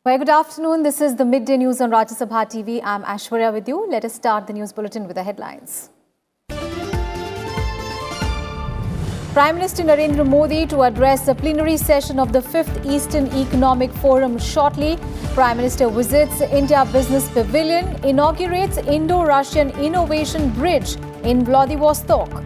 Well, good afternoon. This is the Midday News on Sabha TV. I'm Aishwarya with you. Let us start the news bulletin with the headlines. Prime Minister Narendra Modi to address the plenary session of the 5th Eastern Economic Forum shortly. Prime Minister visits India Business Pavilion, inaugurates Indo-Russian Innovation Bridge in Vladivostok.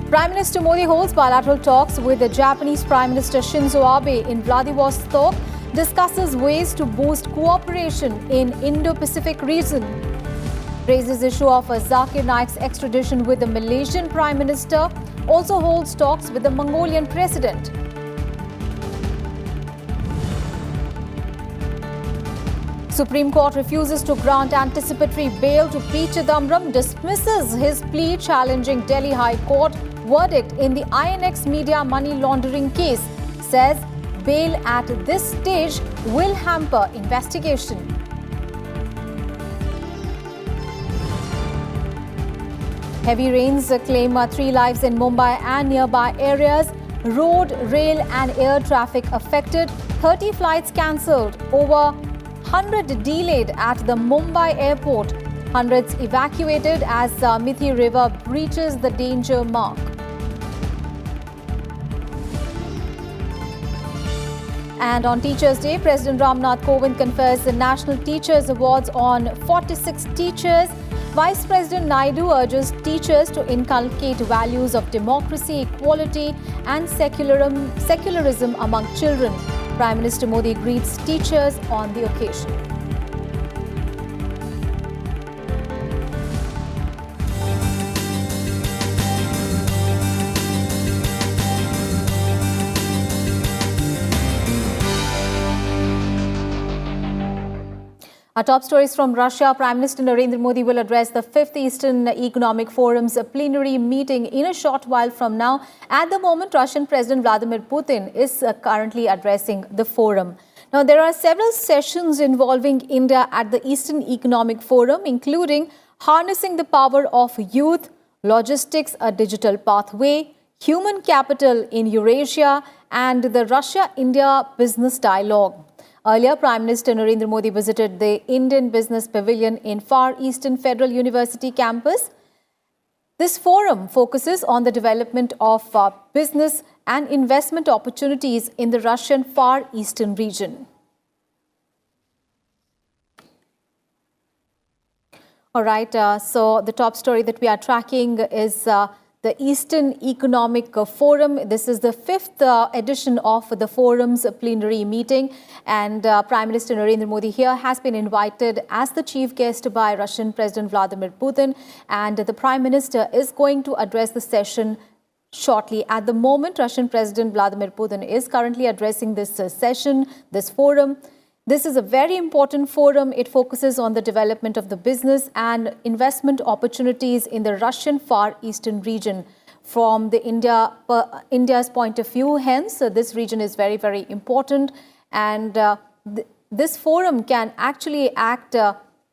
Prime Minister Modi holds bilateral talks with the Japanese Prime Minister Shinzo Abe in Vladivostok, discusses ways to boost cooperation in Indo-Pacific region, raises issue of Zakir Naik's extradition with the Malaysian Prime Minister, also holds talks with the Mongolian President. Supreme Court refuses to grant anticipatory bail to P. Chidambaram, dismisses his plea challenging Delhi High Court verdict in the INX media money laundering case, says bail at this stage will hamper investigation. Heavy rains claim 3 lives in Mumbai and nearby areas. Road, rail and air traffic affected. 30 flights cancelled. Over 100 delayed at the Mumbai airport. Hundreds evacuated as Mithi River breaches the danger mark. And on Teachers' Day, President Ramnath Kovind confers the National Teachers Awards on 46 teachers. Vice President Naidu urges teachers to inculcate values of democracy, equality and secularism among children. Prime Minister Modi greets teachers on the occasion. Our top stories from Russia. Prime Minister Narendra Modi will address the 5th Eastern Economic Forum's plenary meeting in a short while from now. At the moment, Russian President Vladimir Putin is currently addressing the forum. Now, there are several sessions involving India at the Eastern Economic Forum, including harnessing the power of youth, logistics, a digital pathway, human capital in Eurasia, and the Russia-India business dialogue. Earlier, Prime Minister Narendra Modi visited the Indian Business Pavilion in Far Eastern Federal University campus. This forum focuses on the development of business and investment opportunities in the Russian Far Eastern region. All right, so the top story that we are tracking is the Eastern Economic Forum. This is the 5th edition of the forum's plenary meeting, and Prime Minister Narendra Modi here has been invited as the chief guest by Russian President Vladimir Putin, and the Prime Minister is going to address the session shortly. At the moment, Russian President Vladimir Putin is currently addressing this session, this forum. This is a very important forum. It focuses on the development of the business and investment opportunities in the Russian Far Eastern region. From the India's point of view, hence, this region is very, very important. And this forum can actually act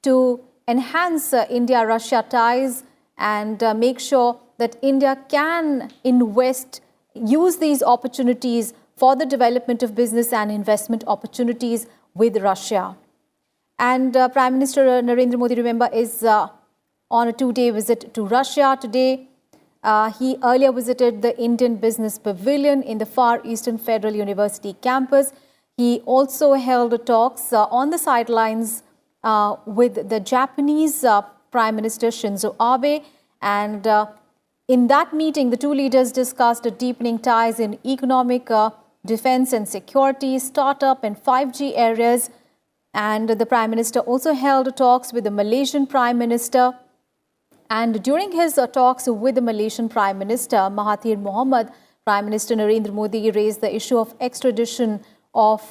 to enhance India-Russia ties and make sure that India can use these opportunities for the development of business and investment opportunities with Russia. And Prime Minister Narendra Modi, remember, is on a 2-day visit to Russia today. He earlier visited the Indian Business Pavilion in the Far Eastern Federal University campus. He also held talks on the sidelines with the Japanese Prime Minister Shinzo Abe. And in that meeting, the two leaders discussed deepening ties in economic defense and security, startup and 5G areas. And the Prime Minister also held talks with the Malaysian Prime Minister. And during his talks with the Malaysian Prime Minister, Mahathir Mohamad, Prime Minister Narendra Modi raised the issue of extradition of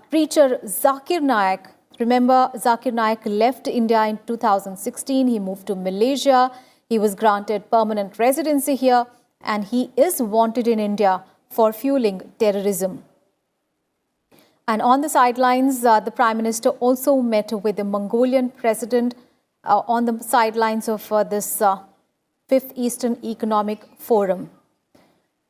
preacher Zakir Naik. Remember, Zakir Naik left India in 2016. He moved to Malaysia. He was granted permanent residency here, and he is wanted in India for fueling terrorism. And on the sidelines, the Prime Minister also met with the Mongolian President on the sidelines of this 5th Eastern Economic Forum.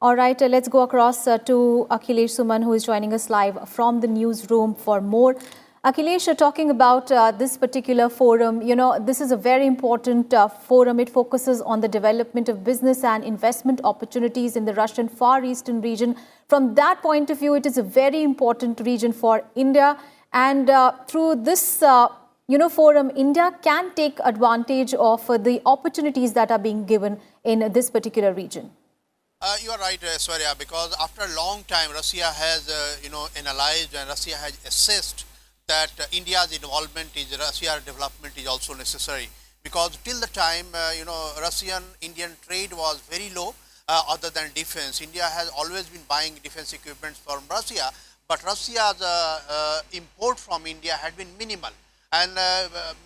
All right, let's go across to Akhilesh Suman, who is joining us live from the newsroom for more. Akhilesh, talking about this particular forum, this is a very important forum. It focuses on the development of business and investment opportunities in the Russian Far Eastern region. From that point of view, it is a very important region for India. And through this forum, India can take advantage of the opportunities that are being given in this particular region. You are right, Swarya, because after a long time, Russia has, analyzed and Russia has assessed that India's involvement is Russia's development is also necessary. Because till the time, Russian-Indian trade was very low, other than defense. India has always been buying defense equipment from Russia, but Russia's import from India had been minimal. And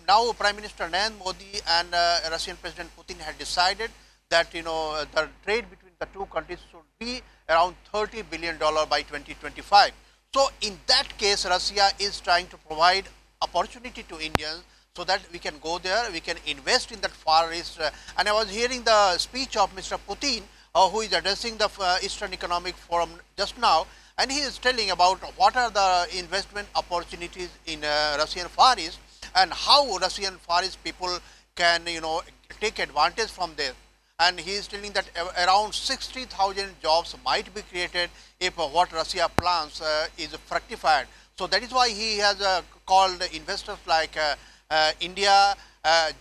now Prime Minister Narendra Modi and Russian President Putin had decided that, the trade between the two countries should be around $30 billion by 2025. So in that case, Russia is trying to provide opportunity to Indians so that we can go there, we can invest in that Far East. And I was hearing the speech of Mr. Putin, who is addressing the Eastern Economic Forum just now, and he is telling about what are the investment opportunities in Russian Far East and how Russian Far East people can, take advantage from there. And he is telling that around 60,000 jobs might be created if what Russia plans is fructified. So that is why he has called investors like India,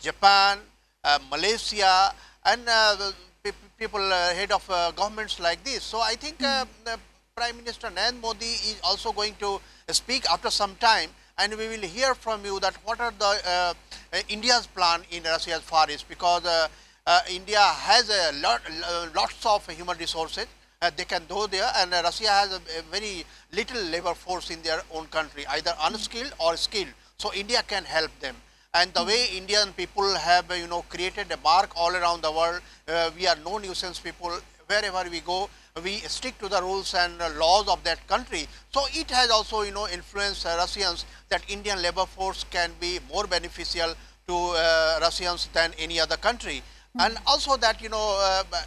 Japan, Malaysia, and people head of governments like this. So I think Prime Minister Narendra Modi is also going to speak after some time, and we will hear from you that what are the India's plan in Russia's Far East, because India has lots of human resources. They can go there, and Russia has a very little labor force in their own country, either unskilled or skilled. So India can help them. And the way Indian people have, created a mark all around the world, we are no nuisance people. Wherever we go, we stick to the rules and laws of that country. So it has also, influenced Russians that Indian labor force can be more beneficial to Russians than any other country. And also that,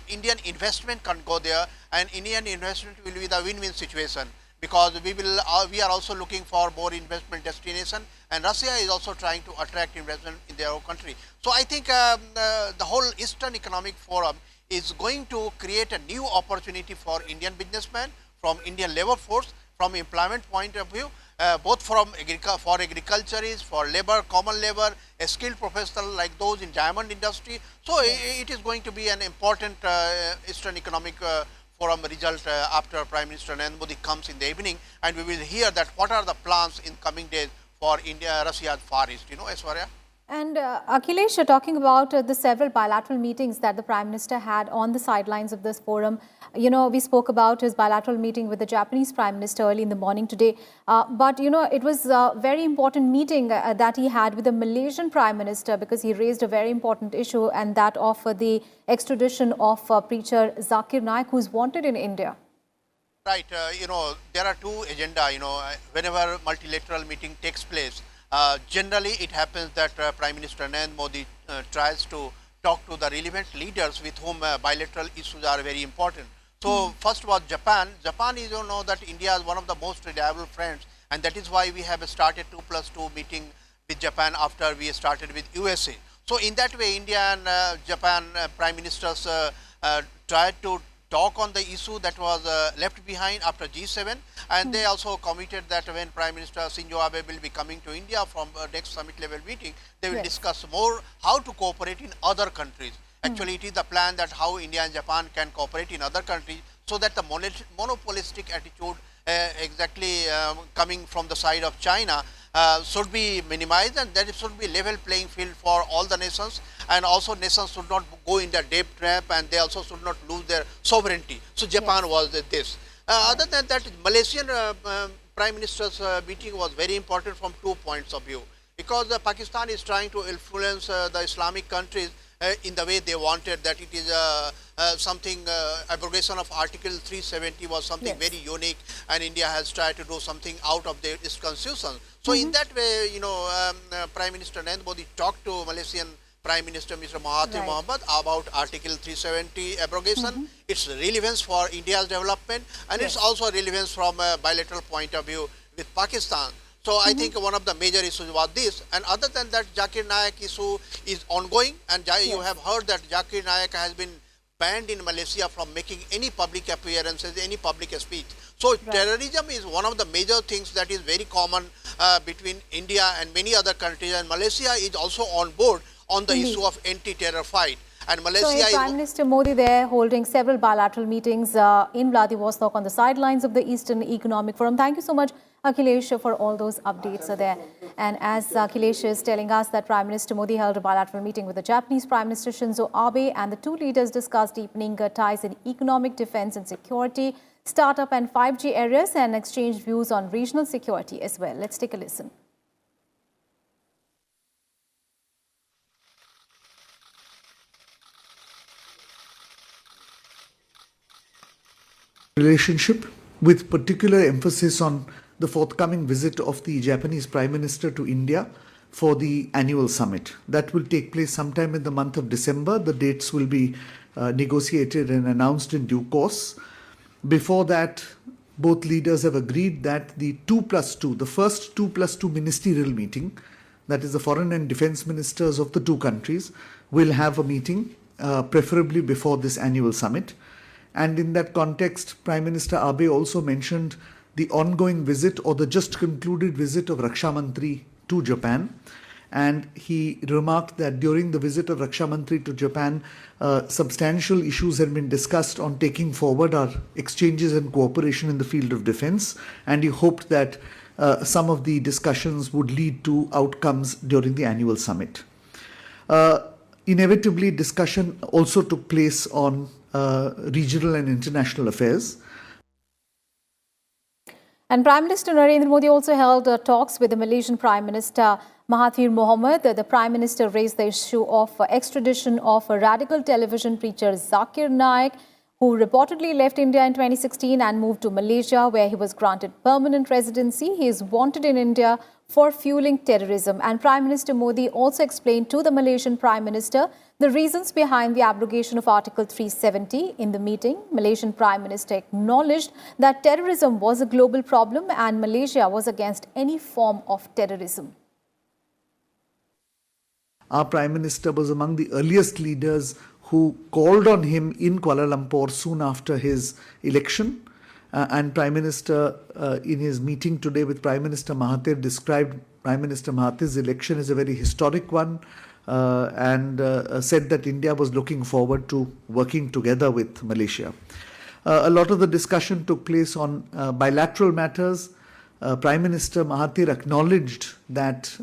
Indian investment can go there, and Indian investment will be the win-win situation, because we are also looking for more investment destination, and Russia is also trying to attract investment in their own country. So I think the whole Eastern Economic Forum is going to create a new opportunity for Indian businessmen, from Indian labor force, from employment point of view, both for agriculturists, for labor, common labor, a skilled professional like those in diamond industry. So it is going to be an important Eastern Economic Forum result after Prime Minister Narendra Modi comes in the evening, and we will hear that what are the plans in coming days for India, Russia's Far East, Aishwarya. And Akhilesh, talking about the several bilateral meetings that the Prime Minister had on the sidelines of this forum, we spoke about his bilateral meeting with the Japanese Prime Minister early in the morning today. But, it was a very important meeting that he had with the Malaysian Prime Minister, because he raised a very important issue, and that of the extradition of preacher Zakir Naik, who is wanted in India. Right. There are two agendas, whenever multilateral meeting takes place. Generally, it happens that Prime Minister Narendra Modi tries to talk to the relevant leaders with whom bilateral issues are very important. So, first was Japan. Japan is, that India is one of the most reliable friends, and that is why we have started 2+2 meeting with Japan after we started with USA. So, in that way, India and Japan Prime Ministers tried to talk on the issue that was left behind after G7, and they also committed that when Prime Minister Shinzo Abe will be coming to India from next summit level meeting, they will discuss more how to cooperate in other countries. Actually, it is the plan that how India and Japan can cooperate in other countries, so that the monopolistic attitude coming from the side of China should be minimized, and that it should be level playing field for all the nations, and also nations should not go in the debt trap, and they also should not lose their sovereignty. So Japan was this. Other than that, Malaysian Prime Minister's meeting was very important from 2 points of view, because Pakistan is trying to influence the Islamic countries in the way they wanted, that it is something, abrogation of Article 370 was something very unique, and India has tried to do something out of its constitution. So in that way, Prime Minister Narendra Modi talked to Malaysian Prime Minister Mr. Mahathir Right. Mohamad about Article 370 abrogation, its relevance for India's development, and its also relevance from a bilateral point of view with Pakistan. So I think one of the major issues was this, and other than that, Zakir Naik issue is ongoing, and you have heard that Zakir Naik has been banned in Malaysia from making any public appearances, any public speech. So terrorism is one of the major things that is very common between India and many other countries, and Malaysia is also on board on the issue of anti-terror fight. And Malaysia So Prime Minister Modi there holding several bilateral meetings in Vladivostok on the sidelines of the Eastern Economic Forum. Thank you so much, Akhilesh, for all those updates there. And as Akhilesh is telling us that Prime Minister Modi held a bilateral meeting with the Japanese Prime Minister Shinzo Abe, and the two leaders discussed deepening ties in economic, defense and security, startup and 5G areas, and exchanged views on regional security as well. Let's take a listen. Relationship, with particular emphasis on the forthcoming visit of the Japanese Prime Minister to India for the annual summit. That will take place sometime in the month of December. The dates will be negotiated and announced in due course. Before that, both leaders have agreed that the 2+2, the first 2+2 ministerial meeting, that is the foreign and defense ministers of the two countries, will have a meeting preferably before this annual summit. And in that context, Prime Minister Abe also mentioned the ongoing visit or the just concluded visit of Raksha Mantri to Japan. And he remarked that during the visit of Raksha Mantri to Japan, substantial issues had been discussed on taking forward our exchanges and cooperation in the field of defense. And he hoped that some of the discussions would lead to outcomes during the annual summit. Inevitably, discussion also took place on regional and international affairs. And Prime Minister Narendra Modi also held talks with the Malaysian Prime Minister Mahathir Mohamad. The Prime Minister raised the issue of extradition of radical television preacher Zakir Naik, who reportedly left India in 2016 and moved to Malaysia, where he was granted permanent residency. He is wanted in India for fueling terrorism. And Prime Minister Modi also explained to the Malaysian Prime Minister the reasons behind the abrogation of Article 370. In the meeting, Malaysian Prime Minister acknowledged that terrorism was a global problem and Malaysia was against any form of terrorism. Our Prime Minister was among the earliest leaders who called on him in Kuala Lumpur soon after his election. And Prime Minister, in his meeting today with Prime Minister Mahathir, described Prime Minister Mahathir's election as a very historic one, and said that India was looking forward to working together with Malaysia. A lot of the discussion took place on bilateral matters. Prime Minister Mahathir acknowledged that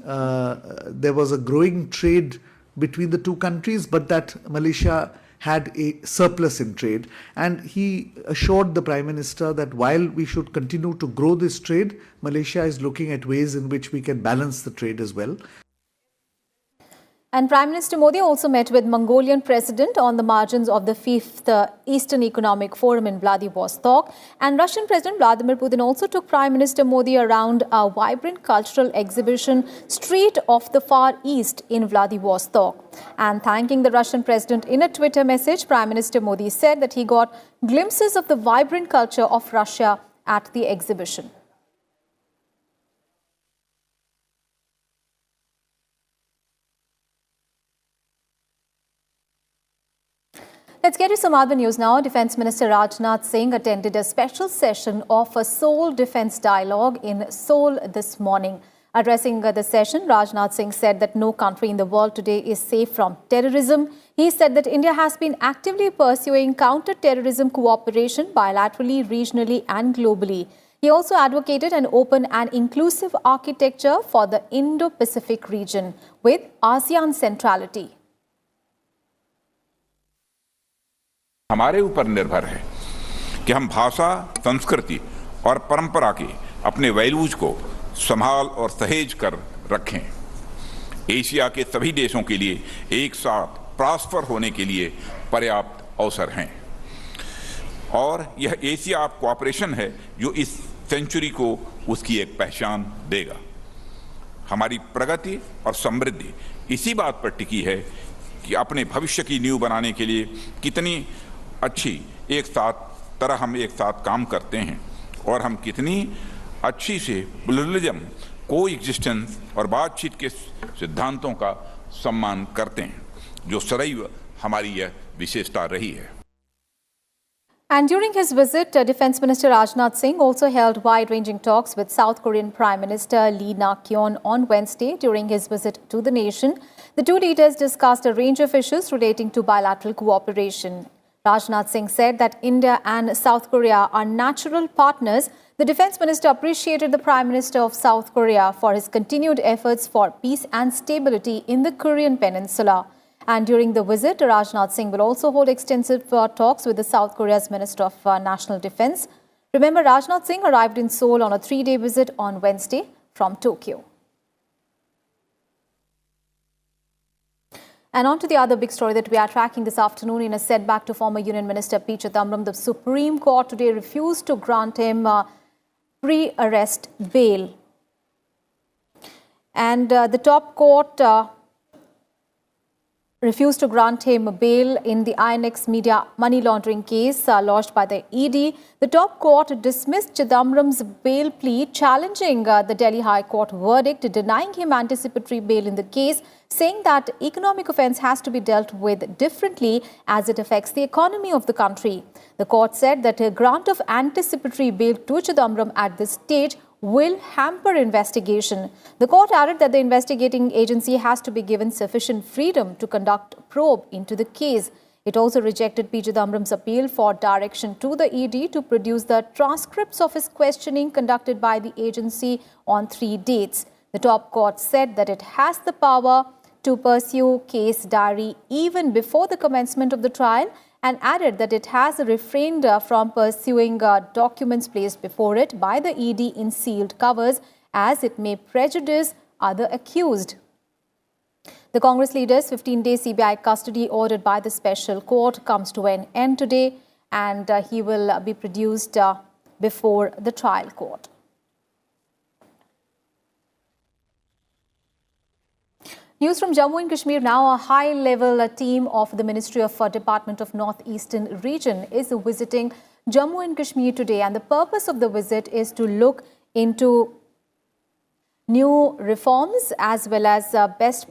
there was a growing trade between the two countries, but that Malaysia had a surplus in trade. And he assured the Prime Minister that while we should continue to grow this trade, Malaysia is looking at ways in which we can balance the trade as well. And Prime Minister Modi also met with Mongolian President on the margins of the 5th Eastern Economic Forum in Vladivostok. And Russian President Vladimir Putin also took Prime Minister Modi around a vibrant cultural exhibition, Street of the Far East, in Vladivostok. And thanking the Russian President in a Twitter message, Prime Minister Modi said that he got glimpses of the vibrant culture of Russia at the exhibition. Let's get to some other news now. Defence Minister Rajnath Singh attended a special session of a Seoul Defence Dialogue in Seoul this morning. Addressing the session, Rajnath Singh said that no country in the world today is safe from terrorism. He said that India has been actively pursuing counter-terrorism cooperation bilaterally, regionally and globally. He also advocated an open and inclusive architecture for the Indo-Pacific region with ASEAN centrality. हमारे ऊपर निर्भर है कि हम भाषा, संस्कृति और परंपरा के अपने वैल्यूज को संभाल और सहेज कर रखें। एशिया के सभी देशों के लिए एक साथ प्रॉस्पर होने के लिए पर्याप्त अवसर हैं और यह एशिया कोऑपरेशन है जो इस सेंचुरी को उसकी एक पहचान देगा। हमारी प्रगति और समृद्धि इसी बात पर टिकी है कि अपने भविष्य की नींव बनाने के लिए कितनी अच्छी हम एक साथ काम करते हैं और हम कितनी अच्छी से प्लुरलिज्म, कोएग्जिस्टेंस और बातचीत के सिद्धांतों का सम्मान करते हैं, जो सदैव हमारी यह विशेषता रही है। And during his visit, Defence Minister Rajnath Singh also held wide-ranging talks with South Korean Prime Minister Lee Nak-yeon on Wednesday during his visit to the nation. The two leaders discussed a range of issues relating to bilateral cooperation. Rajnath Singh said that India and South Korea are natural partners. The Defence Minister appreciated the Prime Minister of South Korea for his continued efforts for peace and stability in the Korean Peninsula. And during the visit, Rajnath Singh will also hold extensive talks with the South Korea's Minister of National Defence. Remember, Rajnath Singh arrived in Seoul on a 3-day visit on Wednesday from Tokyo. And on to the other big story that we are tracking this afternoon. In a setback to former Union Minister P. Chidambaram, the Supreme Court today refused to grant him pre-arrest bail. And the top court refused to grant him bail in the INX Media money laundering case lodged by the ED. The top court dismissed Chidambaram's bail plea, challenging the Delhi High Court verdict, denying him anticipatory bail in the case, saying that economic offence has to be dealt with differently as it affects the economy of the country. The court said that a grant of anticipatory bail to Chidambaram at this stage will hamper investigation. The court added that the investigating agency has to be given sufficient freedom to conduct probe into the case. It also rejected P. Chidambaram's appeal for direction to the ED to produce the transcripts of his questioning conducted by the agency on 3 dates. The top court said that it has the power to pursue case diary even before the commencement of the trial, and added that it has refrained from pursuing documents placed before it by the ED in sealed covers, as it may prejudice other accused. The Congress leader's 15-day CBI custody ordered by the special court comes to an end today, and he will be produced before the trial court. News from Jammu and Kashmir now. A high-level team of the Ministry of Department of Northeastern region is visiting Jammu and Kashmir today, and the purpose of the visit is to look into new reforms as well as best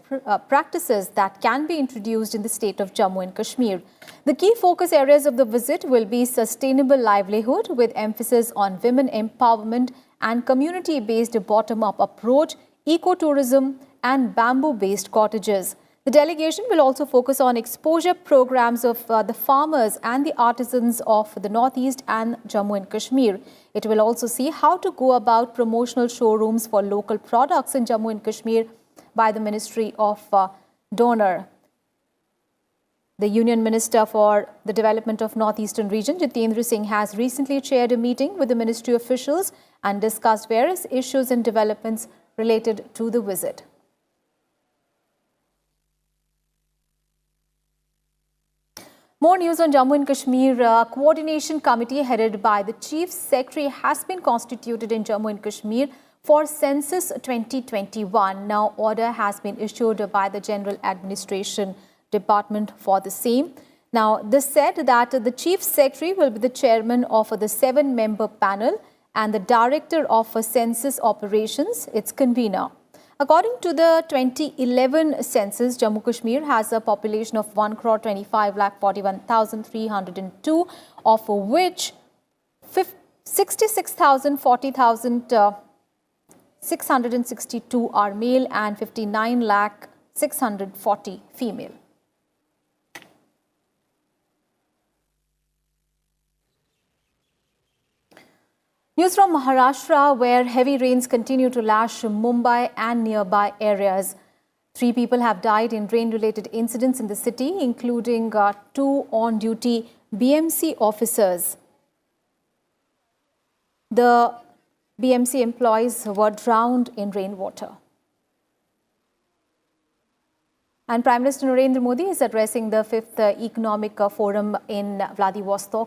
practices that can be introduced in the state of Jammu and Kashmir. The key focus areas of the visit will be sustainable livelihood with emphasis on women empowerment and community-based bottom-up approach, ecotourism, and bamboo-based cottages. The delegation will also focus on exposure programs of the farmers and the artisans of the Northeast and Jammu and Kashmir. It will also see how to go about promotional showrooms for local products in Jammu and Kashmir by the Ministry of Donor. The Union Minister for the Development of Northeastern Region, Jitendra Singh, has recently chaired a meeting with the ministry officials and discussed various issues and developments related to the visit. More news on Jammu and Kashmir. A coordination committee headed by the Chief Secretary has been constituted in Jammu and Kashmir for Census 2021. Now, order has been issued by the General Administration Department for the same. Now, this said that the Chief Secretary will be the chairman of the 7-member panel and the Director of Census Operations, its convener. According to the 2011 census, Jammu Kashmir has a population of 1,25,41,302, of which 66,40,662 are male and 59,640 female. News from Maharashtra, where heavy rains continue to lash Mumbai and nearby areas. 3 people have died in rain-related incidents in the city, including 2 on-duty BMC officers. The BMC employees were drowned in rainwater. And Prime Minister Narendra Modi is addressing the 5th Economic Forum in Vladivostok.